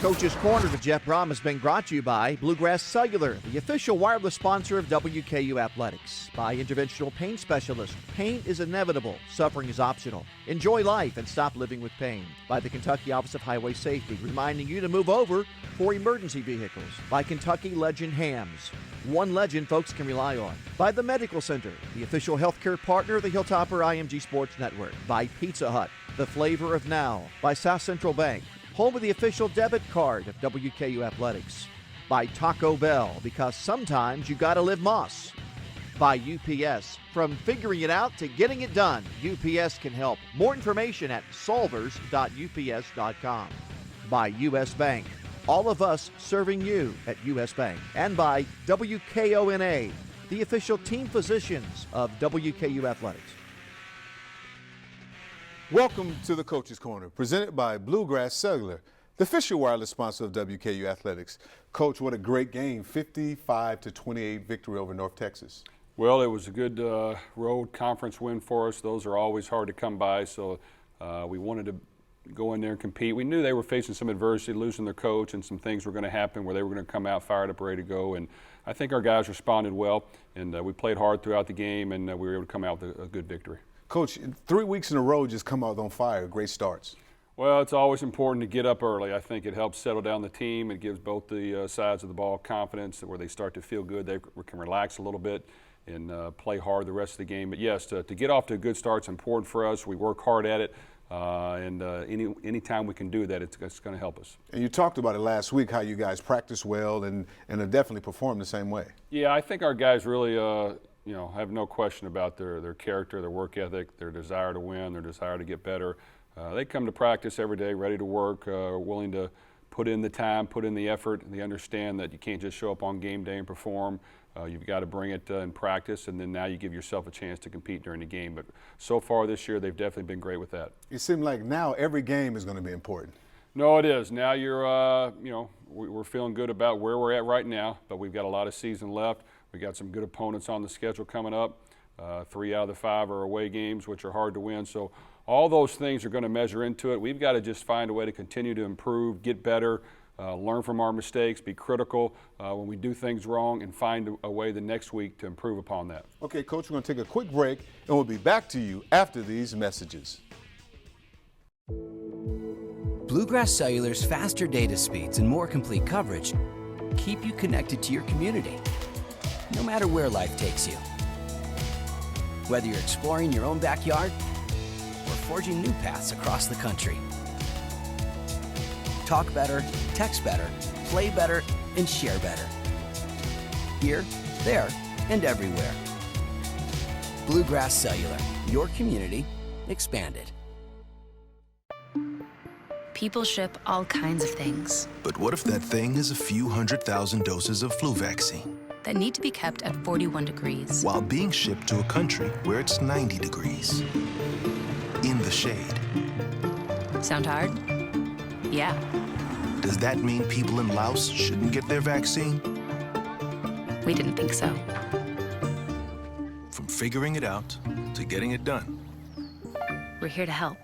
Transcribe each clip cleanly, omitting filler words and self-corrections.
Coach's Corner with Jeff Brohm has been brought to you by Bluegrass Cellular, the official wireless sponsor of WKU Athletics. By Interventional Pain Specialist. Pain is inevitable. Suffering is optional. Enjoy life and stop living with pain. By the Kentucky Office of Highway Safety, reminding you to move over for emergency vehicles. By Kentucky Legend Hams. One legend folks can rely on. By the Medical Center, the official healthcare partner of the Hilltopper IMG Sports Network. By Pizza Hut, the flavor of now. By South Central Bank, home of the official debit card of WKU Athletics. By Taco Bell, because sometimes you gotta live Moss. By UPS, from figuring it out to getting it done, UPS can help. More information at solvers.ups.com. By US Bank, all of us serving you at US Bank. And by WKONA, the official team physicians of WKU Athletics. Welcome to the Coach's Corner, presented by Bluegrass Cellular, the official wireless sponsor of WKU Athletics. Coach, what a great game, 55-28 victory over North Texas. Well, it was a good road conference win for us. Those are always hard to come by, so we wanted to go in there and compete. We knew they were facing some adversity, losing their coach, and some things were going to happen where they were going to come out fired up, ready to go. And I think our guys responded well, and we played hard throughout the game, and we were able to come out with a good victory. Coach, 3 weeks in a row just come out on fire, great starts. Well, it's always important to get up early. I think it helps settle down the team. It gives both the sides of the ball confidence where they start to feel good. They can relax a little bit and play hard the rest of the game. But yes, to get off to a good start is important for us. We work hard at it, and any time we can do that, it's going to help us. And you talked about it last week, how you guys practice well and definitely perform the same way. Yeah, I think our guys really have no question about their character, their work ethic, their desire to win, their desire to get better. They come to practice every day ready to work, willing to put in the time, put in the effort, and they understand that you can't just show up on game day and perform. You've got to bring it in practice, and then now you give yourself a chance to compete during the game. But so far this year, they've definitely been great with that. It seems like now every game is going to be important. No, it is. Now we're feeling good about where we're at right now, but we've got a lot of season left. We got some good opponents on the schedule coming up. 3 out of the 5 are away games, which are hard to win. So all those things are going to measure into it. We've got to just find a way to continue to improve, get better, learn from our mistakes, be critical when we do things wrong, and find a way the next week to improve upon that. Okay, Coach, we're going to take a quick break, and we'll be back to you after these messages. Bluegrass Cellular's faster data speeds and more complete coverage keep you connected to your community, no matter where life takes you. Whether you're exploring your own backyard or forging new paths across the country. Talk better, text better, play better, and share better. Here, there, and everywhere. Bluegrass Cellular, your community expanded. People ship all kinds of things. But what if that thing is a few 100,000 doses of flu vaccine? That need to be kept at 41 degrees. While being shipped to a country where it's 90 degrees. In the shade. Sound hard? Yeah. Does that mean people in Laos shouldn't get their vaccine? We didn't think so. From figuring it out to getting it done. We're here to help.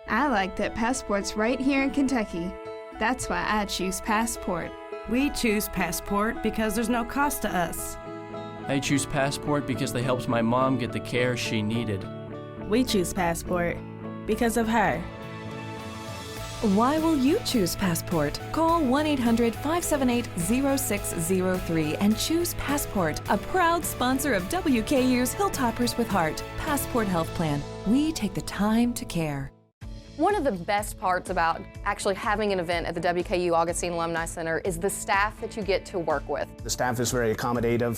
I like that Passport's right here in Kentucky. That's why I choose Passport. We choose Passport because there's no cost to us. I choose Passport because they helped my mom get the care she needed. We choose Passport because of her. Why will you choose Passport? Call 1-800-578-0603 and choose Passport, a proud sponsor of WKU's Hilltoppers with Heart. Passport Health Plan. We take the time to care. One of the best parts about actually having an event at the WKU Augustine Alumni Center is the staff that you get to work with. The staff is very accommodative,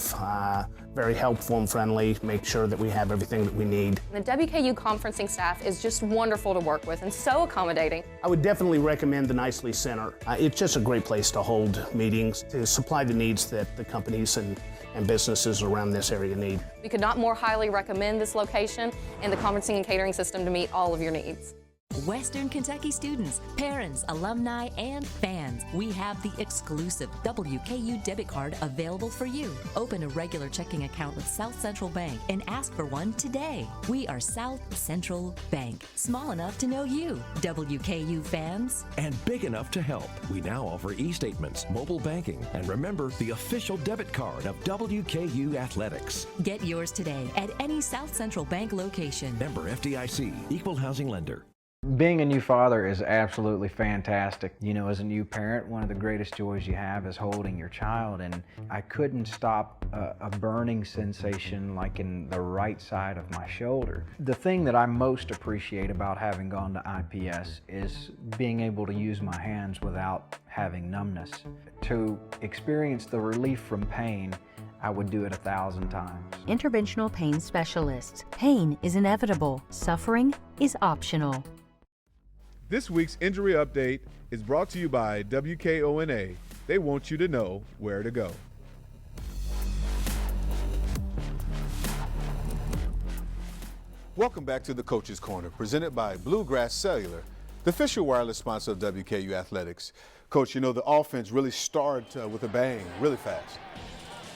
very helpful and friendly, make sure that we have everything that we need. The WKU conferencing staff is just wonderful to work with and so accommodating. I would definitely recommend the Nicely Center. It's just a great place to hold meetings, to supply the needs that the companies and businesses around this area need. We could not more highly recommend this location and the conferencing and catering system to meet all of your needs. Western Kentucky students, parents, alumni, and fans, we have the exclusive WKU debit card available for you. Open a regular checking account with South Central Bank and ask for one today. We are South Central Bank, small enough to know you, WKU fans. And big enough to help. We now offer e-statements, mobile banking, and remember, the official debit card of WKU Athletics. Get yours today at any South Central Bank location. Member FDIC, Equal Housing Lender. Being a new father is absolutely fantastic. You know, as a new parent, one of the greatest joys you have is holding your child, and I couldn't stop a burning sensation like in the right side of my shoulder. The thing that I most appreciate about having gone to IPS is being able to use my hands without having numbness. To experience the relief from pain, I would do it 1,000 times. Interventional pain specialists. Pain is inevitable. Suffering is optional. This week's injury update is brought to you by WKONA. They want you to know where to go. Welcome back to the Coach's Corner, presented by Bluegrass Cellular, the official wireless sponsor of WKU Athletics. Coach, you know, the offense really started with a bang, really fast.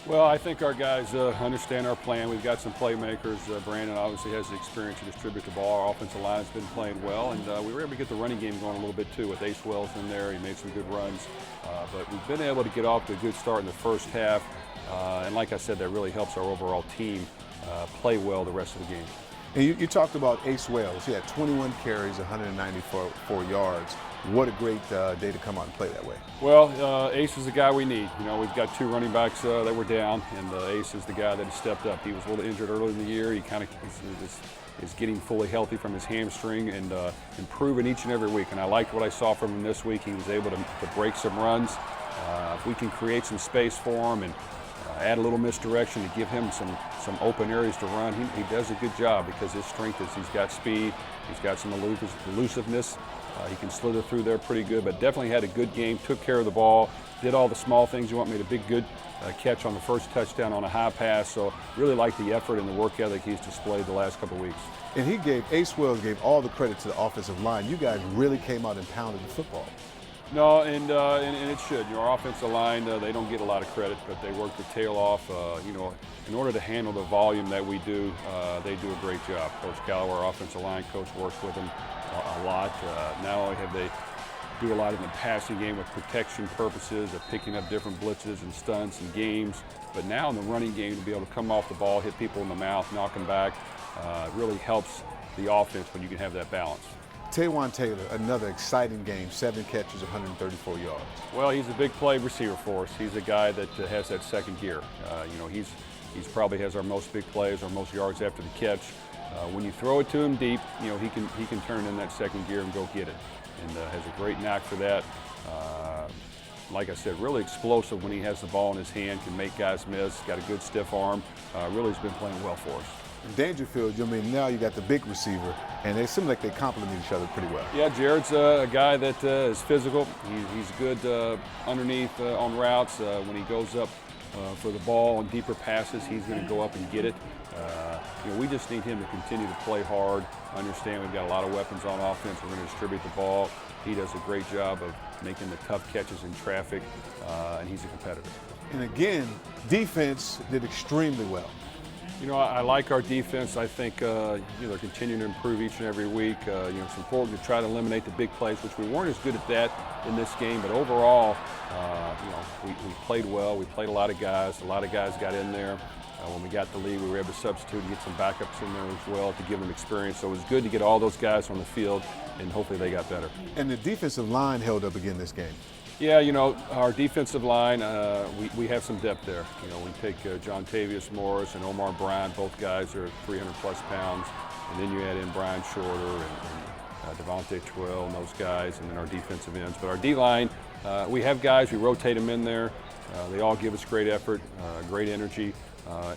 Well, I think our guys understand our plan. We've got some playmakers. Brandon obviously has the experience to distribute the ball. Our offensive line has been playing well, and we were able to get the running game going a little bit too with Ace Wells in there. He made some good runs, but we've been able to get off to a good start in the first half, and like I said, that really helps our overall team play well the rest of the game. And you talked about Ace Wells. He had 21 carries, 194 yards. What a great day to come out and play that way. Well, Ace is the guy we need. You know, we've got two running backs that were down, and Ace is the guy that has stepped up. He was a little injured earlier in the year. He kind of is getting fully healthy from his hamstring and improving each and every week. And I liked what I saw from him this week. He was able to break some runs. If we can create some space for him and add a little misdirection to give him some open areas to run, he does a good job because his strength is he's got speed, he's got some elusiveness. He can slither through there pretty good, but definitely had a good game, took care of the ball, did all the small things you want, made a big good catch on the first touchdown on a high pass. So really like the effort and the work ethic he's displayed the last couple of weeks. And Ace Wells gave all the credit to the offensive line. You guys really came out and pounded the football. No, and it should. You know, our offensive line, they don't get a lot of credit, but they work their tail off. You know, in order to handle the volume that we do, they do a great job. Coach Calloway, our offensive line coach, works with them a lot. Not only have they do a lot in the passing game with protection purposes of picking up different blitzes and stunts and games, but now in the running game to be able to come off the ball, hit people in the mouth, knock them back, really helps the offense when you can have that balance. Taywan Taylor, another exciting game, 7 catches, 134 yards. Well, he's a big play receiver for us. He's a guy that has that second gear. You know, he's probably has our most big plays, our most yards after the catch. When you throw it to him deep, you know, he can turn in that second gear and go get it, and has a great knack for that. Like I said, really explosive when he has the ball in his hand, can make guys miss, got a good stiff arm. Really has been playing well for us. In Dangerfield, I mean, now you got the big receiver, and they seem like they complement each other pretty well. Yeah, Jared's a guy that is physical. He's good underneath on routes. When he goes up for the ball on deeper passes, he's going to go up and get it. You know, we just need him to continue to play hard. Understand we've got a lot of weapons on offense. We're going to distribute the ball. He does a great job of making the tough catches in traffic, and he's a competitor. And again, defense did extremely well. You know, I like our defense. I think you know, they're continuing to improve each and every week. You know, it's important to try to eliminate the big plays, which we weren't as good at that in this game. But overall, you know, we played well. We played a lot of guys. A lot of guys got in there. When we got the lead, we were able to substitute and get some backups in there as well to give them experience. So it was good to get all those guys on the field, and hopefully they got better. And the defensive line held up again this game. Yeah, you know, our defensive line, we have some depth there. You know, we take Jontavius Morris and Omar Bryant, both guys are 300-plus pounds. And then you add in Brian Shorter and Devontae Terrell and those guys, and then our defensive ends. But our D-line, we have guys, we rotate them in there. They all give us great effort, great energy.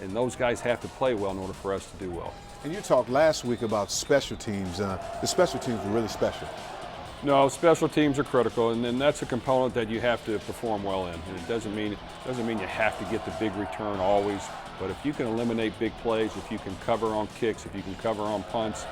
And those guys have to play well in order for us to do well. And you talked last week about special teams. The special teams were really special. No, special teams are critical, and then that's a component that you have to perform well in. And it doesn't mean you have to get the big return always, but if you can eliminate big plays, if you can cover on kicks, if you can cover on punts,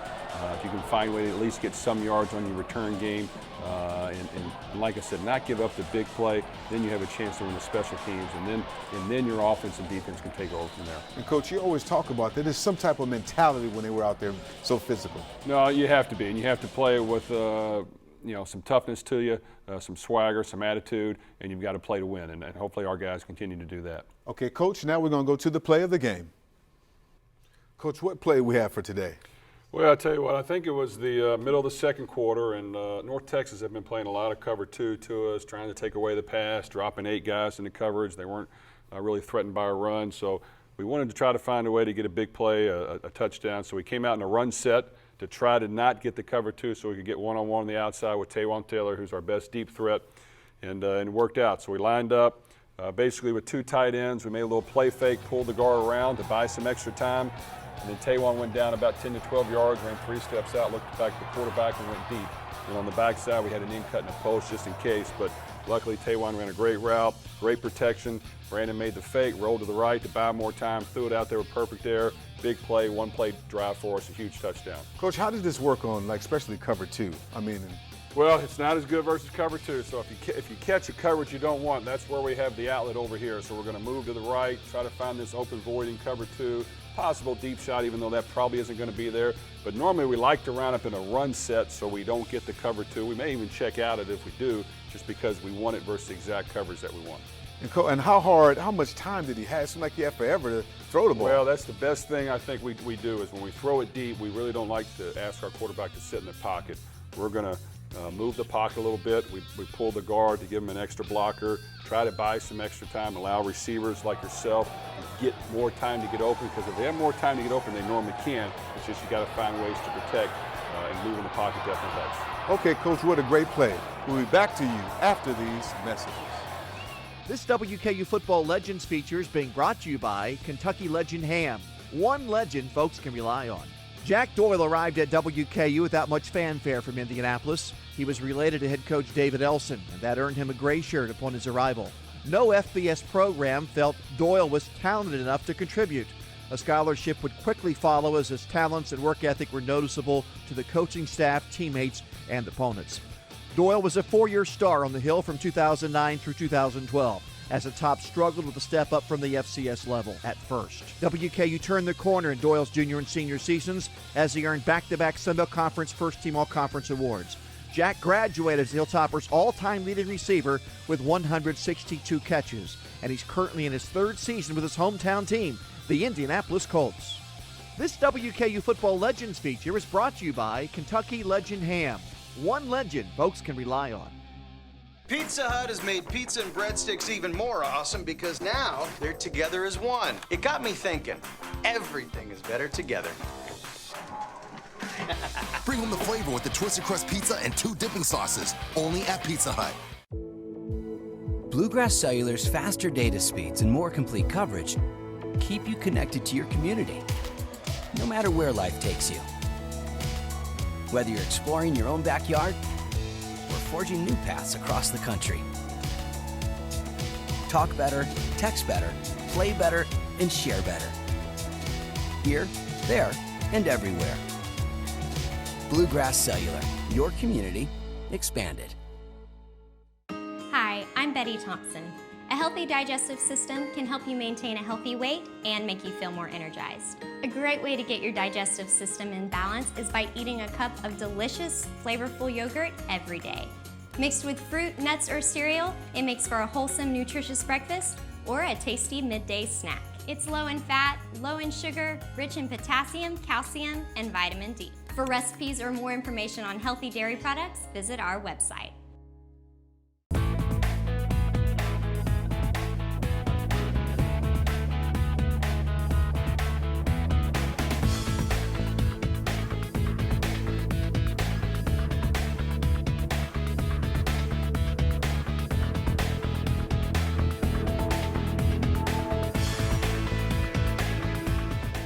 If you can find a way to at least get some yards on your return game, and like I said, not give up the big play, then you have a chance to win the special teams, and then your offense and defense can take over from there. And Coach, you always talk about that there's some type of mentality when they were out there so physical. No, you have to be, and you have to play with some toughness to you, some swagger, some attitude, and you've got to play to win, and hopefully our guys continue to do that. Okay, Coach, now we're going to go to the play of the game. Coach, what play we have for today? Well, I'll tell you what, I think it was the middle of the second quarter, and North Texas have been playing a lot of cover 2 to us, trying to take away the pass, dropping 8 guys into coverage. They weren't really threatened by a run, so we wanted to try to find a way to get a big play, a touchdown. So we came out in a run set to try to not get the cover 2 so we could get one-on-one on the outside with Taywan Taylor, who's our best deep threat, and it worked out. So we lined up basically with 2 tight ends. We made a little play fake, pulled the guard around to buy some extra time. And then Taywan went down about 10 to 12 yards, ran 3 steps out, looked back at the quarterback, and went deep. And on the backside, we had an in-cut and a post just in case. But luckily, Taywan ran a great route, great protection. Brandon made the fake, rolled to the right to buy more time, threw it out there with perfect air. Big play, 1-play drive for us, a huge touchdown. Coach, how did this work on, especially cover 2? Well, it's not as good versus cover 2. So if you catch a coverage you don't want, that's where we have the outlet over here. So we're going to move to the right, try to find this open void in cover 2. Possible deep shot, even though that probably isn't going to be there. But normally we like to round up in a run set so we don't get the cover 2. We may even check out it if we do, just because we want it versus the exact coverage that we want. And how much time did he have? It seemed like he had forever to throw the ball. Well, that's the best thing I think we do is when we throw it deep, we really don't like to ask our quarterback to sit in the pocket. We're going to move the pocket a little bit. We pull the guard to give him an extra blocker, try to buy some extra time, allow receivers like yourself to get more time to get open, because if they have more time to get open, they normally can. It's just you got to find ways to protect, and moving the pocket definitely helps. Okay, Coach, what a great play. We'll be back to you after these messages. This WKU Football Legends feature is being brought to you by Kentucky Legend Ham. One legend folks can rely on. Jack Doyle arrived at WKU without much fanfare from Indianapolis. He was related to head coach David Elson, and that earned him a gray shirt upon his arrival. No FBS program felt Doyle was talented enough to contribute. A scholarship would quickly follow as his talents and work ethic were noticeable to the coaching staff, teammates, and opponents. Doyle was a 4-year star on the Hill from 2009 through 2012. As the top struggled with a step up from the FCS level at first. WKU turned the corner in Doyle's junior and senior seasons as he earned back-to-back Sunbelt Conference First-Team All-Conference awards. Jack graduated as Hilltoppers' all-time leading receiver with 162 catches, and he's currently in his 3rd season with his hometown team, the Indianapolis Colts. This WKU Football Legends feature is brought to you by Kentucky Legend Ham. One legend folks can rely on. Pizza Hut has made pizza and breadsticks even more awesome because now they're together as one. It got me thinking, everything is better together. Bring home the flavor with the Twisted Crust Pizza and 2 dipping sauces, only at Pizza Hut. Bluegrass Cellular's faster data speeds and more complete coverage keep you connected to your community, no matter where life takes you. Whether you're exploring your own backyard or forging new paths across the country. Talk better, text better, play better, and share better. Here, there, and everywhere. Bluegrass Cellular, your community expanded. Hi, I'm Betty Thompson. A healthy digestive system can help you maintain a healthy weight and make you feel more energized. A great way to get your digestive system in balance is by eating a cup of delicious, flavorful yogurt every day. Mixed with fruit, nuts, or cereal, it makes for a wholesome, nutritious breakfast or a tasty midday snack. It's low in fat, low in sugar, rich in potassium, calcium, and vitamin D. For recipes or more information on healthy dairy products, visit our website.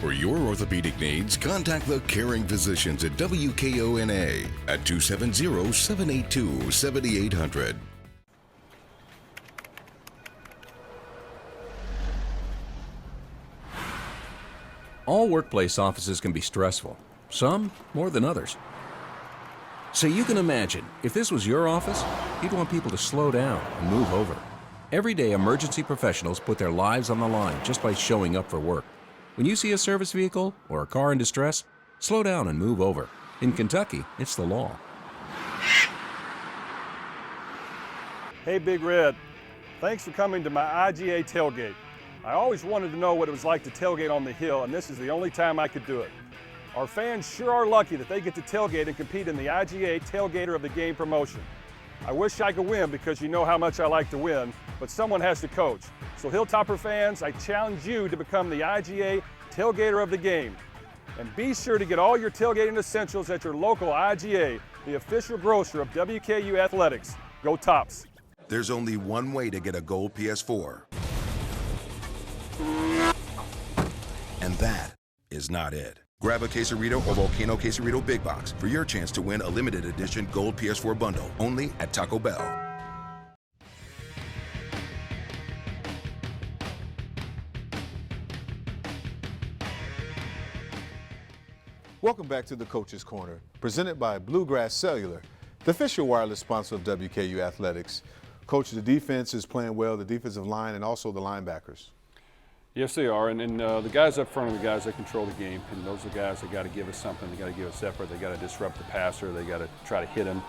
For your orthopedic needs, contact the caring physicians at WKONA at 270-782-7800. All workplace offices can be stressful. some more than others. So you can imagine, if this was your office, you'd want people to slow down and move over. Every day, emergency professionals put their lives on the line just by showing up for work. When you see a service vehicle or a car in distress, slow down and move over. In Kentucky, it's the law. Hey, Big Red. Thanks for coming to my IGA tailgate. I always wanted to know what it was like to tailgate on the hill, and this is the only time I could do it. Our fans sure are lucky that they get to tailgate and compete in the IGA Tailgater of the Game promotion. I wish I could win because you know how much I like to win, but someone has to coach. So Hilltopper fans, I challenge you to become the IGA Tailgater of the Game. And be sure to get all your tailgating essentials at your local IGA, the official grocer of WKU Athletics. Go Tops! There's only one way to get a gold PS4. And that is not it. Grab a Quesarito or Volcano Quesarito Big Box for your chance to win a limited edition gold PS4 bundle, only at Taco Bell. Welcome back to the Coach's Corner, presented by Bluegrass Cellular, the official wireless sponsor of WKU Athletics. Coach, the defense is playing well, the defensive line, and also the linebackers. Yes, they are, and the guys up front are the guys that control the game, and those are the guys that got to give us something. They got to give us effort. They got to disrupt the passer. They got to try to hit him,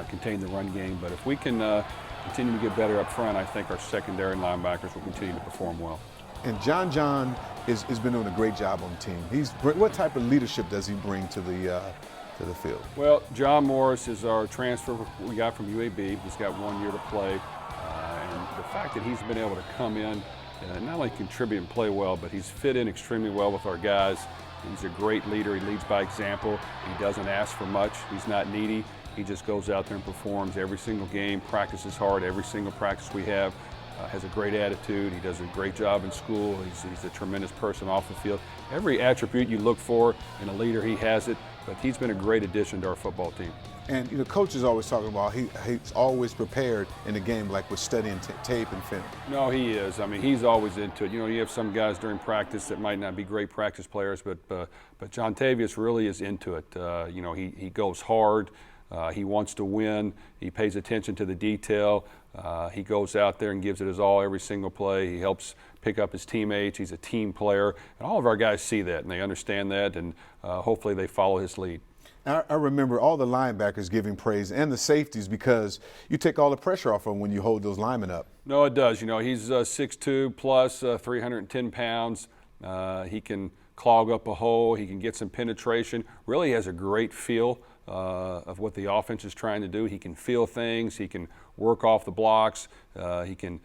contain the run game. But if we can continue to get better up front, I think our secondary and linebackers will continue to perform well. And John has been doing a great job on the team. What type of leadership does he bring to the field? Well, John Morris is our transfer we got from UAB. He's got 1 year to play, and the fact that he's been able to come in not only contribute and play well, but he's fit in extremely well with our guys. He's a great leader. He leads by example. He doesn't ask for much. He's not needy. He just goes out there and performs every single game, practices hard every single practice we have, has a great attitude. He does a great job in school. He's a tremendous person off the field. Every attribute you look for in a leader, he has it, but he's been a great addition to our football team. And Coach is always talking about he's always prepared in the game, like with studying tape and film. No, he is. I mean, he's always into it. You have some guys during practice that might not be great practice players, but Jontavius really is into it. He goes hard. He wants to win. He pays attention to the detail. He goes out there and gives it his all every single play. He helps pick up his teammates. He's a team player, and all of our guys see that and they understand that, and hopefully they follow his lead. I remember all the linebackers giving praise and the safeties because you take all the pressure off of them when you hold those linemen up. No, it does. He's 6'2", plus 310 pounds. He can clog up a hole. He can get some penetration. Really has a great feel of what the offense is trying to do. He can feel things. He can work off the blocks. He can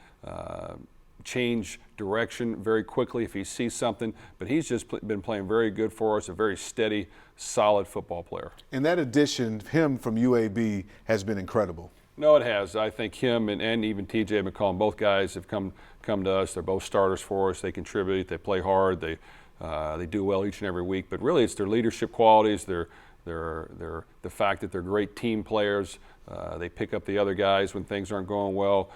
change direction very quickly if he sees something, but he's just been playing very good for us, a very steady, solid football player. And that addition, him from UAB, has been incredible. No, it has. I think him and even TJ McCollum, both guys have come to us. They're both starters for us. They contribute. They play hard. They do well each and every week. But really, it's their leadership qualities. They're the fact that they're great team players. They pick up the other guys when things aren't going well.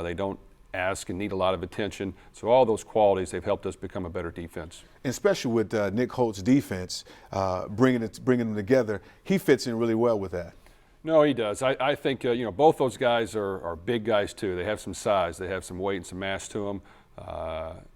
They don't ask and need a lot of attention. So all those qualities, they've helped us become a better defense. And especially with Nick Holt's defense, bringing them together, he fits in really well with that. No, he does. I think both those guys are big guys too. They have some size, they have some weight and some mass to them,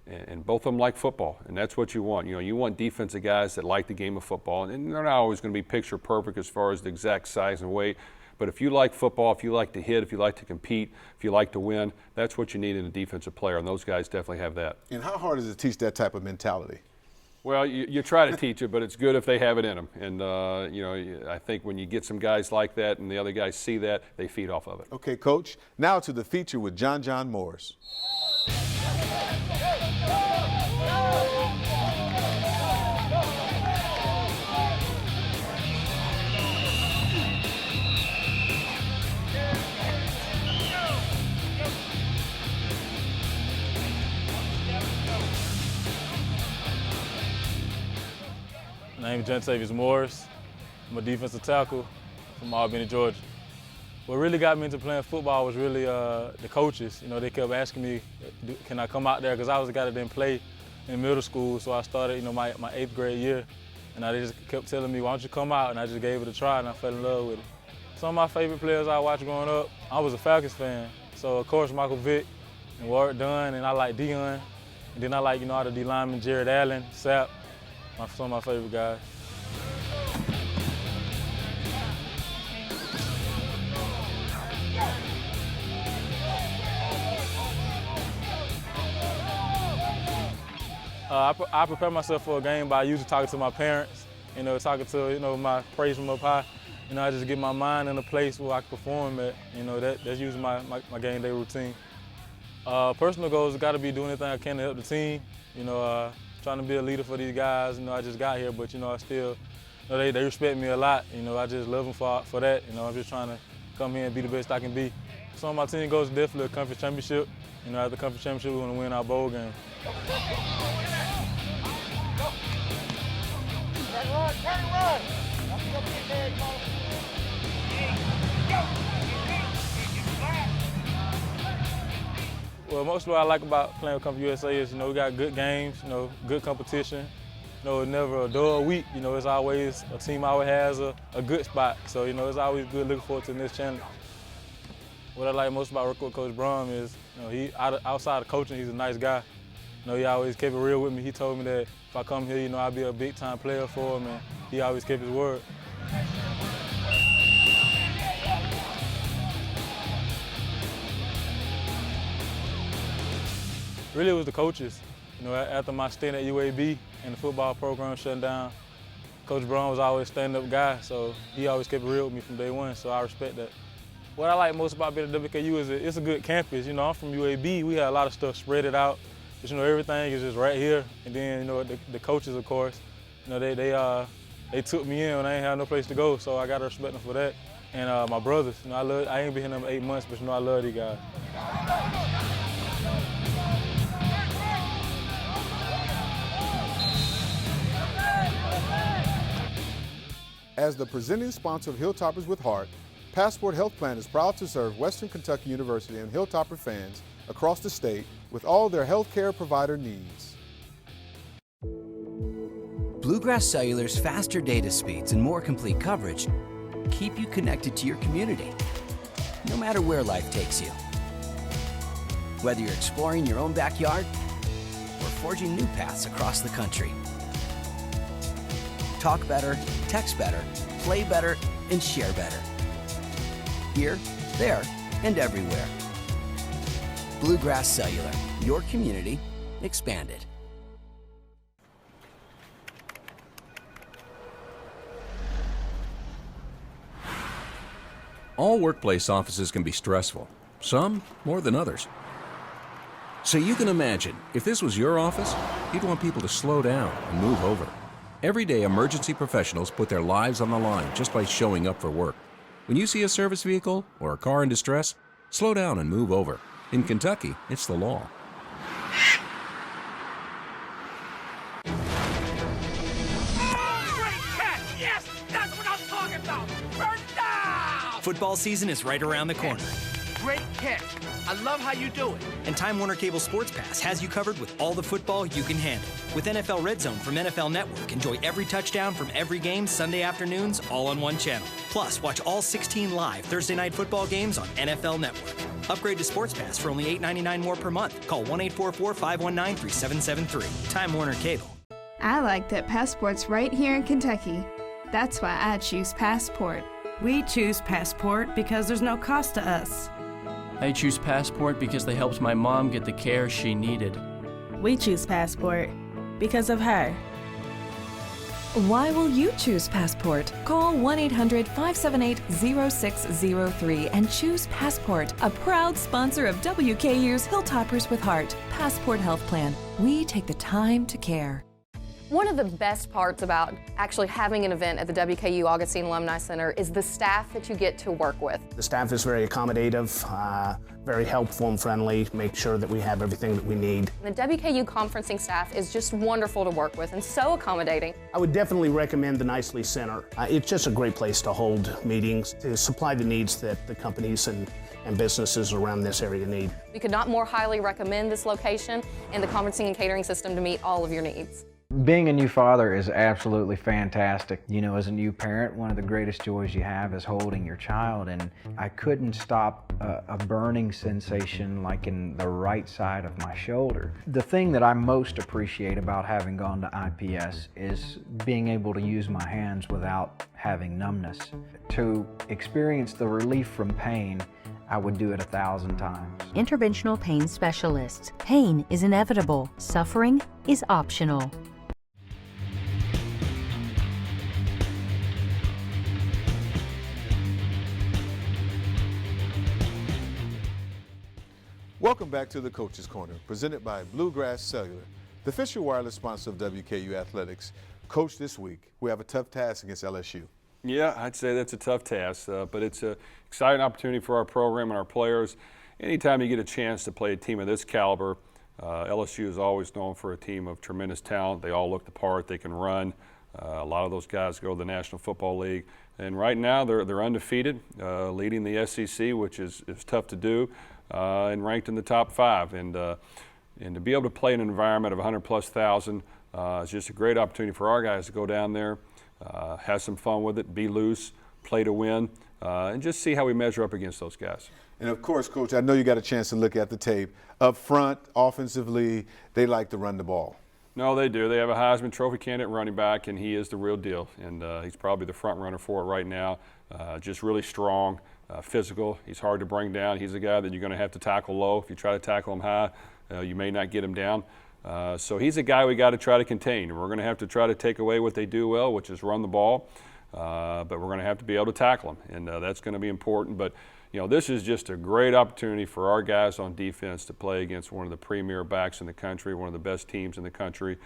and both of them like football, and that's what you want. You want defensive guys that like the game of football, and they're not always going to be picture perfect as far as the exact size and weight. But if you like football, if you like to hit, if you like to compete, if you like to win, that's what you need in a defensive player, and those guys definitely have that. And how hard is it to teach that type of mentality? Well, you try to teach it, but it's good if they have it in them. And, I think when you get some guys like that and the other guys see that, they feed off of it. Okay, Coach, now to the feature with John Morris. My name is Jontavius Morris. I'm a defensive tackle from Albany, Georgia. What really got me into playing football was really the coaches. They kept asking me, can I come out there? Because I was a guy that didn't play in middle school, so I started, my 8th grade year. And they just kept telling me, why don't you come out? And I just gave it a try, and I fell in love with it. Some of my favorite players I watched growing up, I was a Falcons fan. So, of course, Michael Vick and Warrick Dunn, and I like Deion. And then I like, all the D linemen, Jared Allen, Sapp, some of my favorite guys. I prepare myself for a game by usually talking to my parents, talking to, my praise from up high. I just get my mind in a place where I can perform at. That's usually my game day routine. Personal goals got to be doing anything I can to help the team. Trying to be a leader for these guys. I just got here, but I still, they respect me a lot. I just love them for that. I'm just trying to come here and be the best I can be. Some of my team goals are definitely a conference championship. At the conference championship, we want to win our bowl game. Well, most of what I like about playing with Conference USA is, we got good games, good competition. It's never a dull week. It's always, a team always has a good spot. So, it's always good looking forward to the next challenge. What I like most about working with Coach Brohm is, he outside of coaching, he's a nice guy. He always kept it real with me. He told me that if I come here, I'll be a big-time player for him, and he always kept his word. Really, it was the coaches. After my stint at UAB and the football program shutting down, Coach Brohm was always a stand-up guy, so he always kept it real with me from day one, so I respect that. What I like most about being at WKU is it's a good campus. I'm from UAB. We had a lot of stuff spread it out. But, everything is just right here. And then, the coaches, of course, they took me in when I ain't had no place to go, so I got to respect them for that. And my brothers, I ain't been here in 8 months, but I love these guys. As the presenting sponsor of Hilltoppers with Heart, Passport Health Plan is proud to serve Western Kentucky University and Hilltopper fans across the state with all their health care provider needs. Bluegrass Cellular's faster data speeds and more complete coverage keep you connected to your community, no matter where life takes you. Whether you're exploring your own backyard or forging new paths across the country. Talk better, text better, play better, and share better. Here, there, and everywhere. Bluegrass Cellular, your community expanded. All workplace offices can be stressful, some more than others. So you can imagine, if this was your office, you'd want people to slow down and move over. Every day, emergency professionals put their lives on the line just by showing up for work. When you see a service vehicle or a car in distress, slow down and move over. In Kentucky, it's the law. Great catch! Yes! That's what I'm talking about! First down! Football season is right around the corner. Great catch! I love how you do it. And Time Warner Cable Sports Pass has you covered with all the football you can handle. With NFL Red Zone from NFL Network, enjoy every touchdown from every game Sunday afternoons, all on one channel. Plus, watch all 16 live Thursday night football games on NFL Network. Upgrade to Sports Pass for only $8.99 more per month. Call 1-844-519-3773. Time Warner Cable. I like that Passport's right here in Kentucky. That's why I choose Passport. We choose Passport because there's no cost to us. I choose Passport because they helped my mom get the care she needed. We choose Passport because of her. Why will you choose Passport? Call 1-800-578-0603 and choose Passport, a proud sponsor of WKU's Hilltoppers with Heart. Passport Health Plan. We take the time to care. One of the best parts about actually having an event at the WKU Augustine Alumni Center is the staff that you get to work with. The staff is very accommodative, very helpful and friendly, make sure that we have everything that we need. The WKU conferencing staff is just wonderful to work with and so accommodating. I would definitely recommend the Nicely Center. It's just a great place to hold meetings, to supply the needs that the companies and businesses around this area need. We could not more highly recommend this location and the conferencing and catering system to meet all of your needs. Being a new father is absolutely fantastic. You know, as a new parent, one of the greatest joys you have is holding your child, and I couldn't stop a burning sensation like in the right side of my shoulder. The thing that I most appreciate about having gone to IPS is being able to use my hands without having numbness. To experience the relief from pain, I would do it 1,000 times. Interventional pain specialists. Pain is inevitable. Suffering is optional. Welcome back to the Coach's Corner, presented by Bluegrass Cellular, the official wireless sponsor of WKU Athletics. Coach, this week we have a tough task against LSU. Yeah, I'd say that's a tough task, but it's an exciting opportunity for our program and our players. Anytime you get a chance to play a team of this caliber, LSU is always known for a team of tremendous talent. They all look the part. They can run. A lot of those guys go to the National Football League. And right now they're undefeated, leading the SEC, which is tough to do, and ranked in the top 5. And to be able to play in an environment of 100,000+ is just a great opportunity for our guys to go down there, have some fun with it, be loose, play to win, and just see how we measure up against those guys. And of course, Coach, I know you got a chance to look at the tape. Up front, offensively, they like to run the ball. No, they do. They have a Heisman Trophy candidate running back, and he is the real deal. And he's probably the front runner for it right now. Just really strong, physical. He's hard to bring down. He's a guy that you're going to have to tackle low. If you try to tackle him high, you may not get him down. So he's a guy we got to try to contain. We're going to have to try to take away what they do well, which is run the ball. But we're going to have to be able to tackle him, and that's going to be important. But you know, this is just a great opportunity for our guys on defense to play against one of the premier backs in the country, one of the best teams in the country.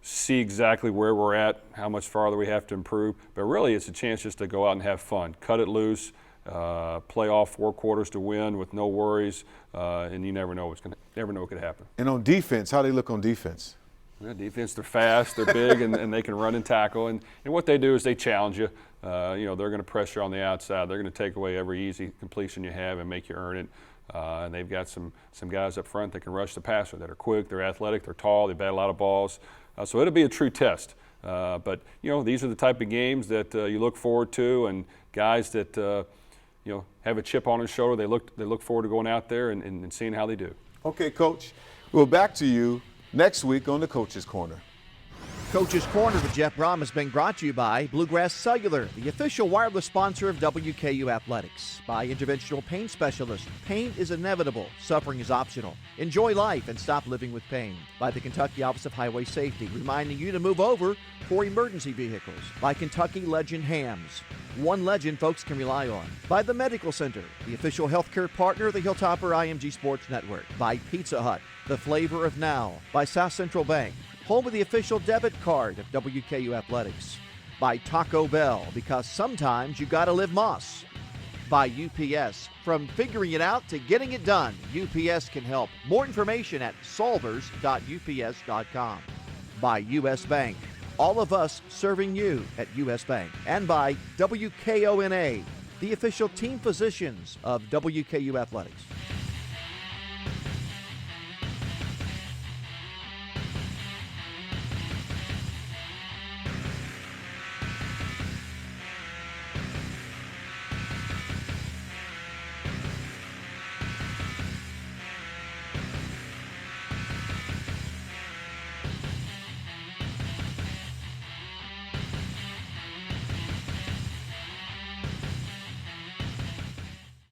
See exactly where we're at, how much farther we have to improve. But really, it's a chance just to go out and have fun, cut it loose, play all 4 quarters to win with no worries, and you never know what could happen. And on defense, how do they look on defense? Yeah, defense, they're fast, they're big, and they can run and tackle. And what they do is they challenge you. You know, they're going to pressure on the outside. They're going to take away every easy completion you have and make you earn it. And they've got some guys up front that can rush the passer, that are quick, they're athletic, they're tall, they bat a lot of balls. So it'll be a true test. But, you know, these are the type of games that you look forward to, and guys that, you know, have a chip on their shoulder, they look forward to going out there and seeing how they do. Okay, Coach, we'll back to you next week on the Coach's Corner. Coach's Corner with Jeff Brohm has been brought to you by Bluegrass Cellular, the official wireless sponsor of WKU Athletics. By Interventional Pain Specialist. Pain is inevitable. Suffering is optional. Enjoy life and stop living with pain. By the Kentucky Office of Highway Safety, reminding you to move over for emergency vehicles. By Kentucky Legend Hams. One legend folks can rely on. By the Medical Center, the official healthcare partner of the Hilltopper IMG Sports Network. By Pizza Hut, the flavor of now. By South Central Bank, home of the official debit card of WKU Athletics. By Taco Bell, because sometimes you gotta live Moss. By UPS, from figuring it out to getting it done, UPS can help. More information at solvers.ups.com. By US Bank, all of us serving you at US Bank. And by WKONA, the official team physicians of WKU Athletics.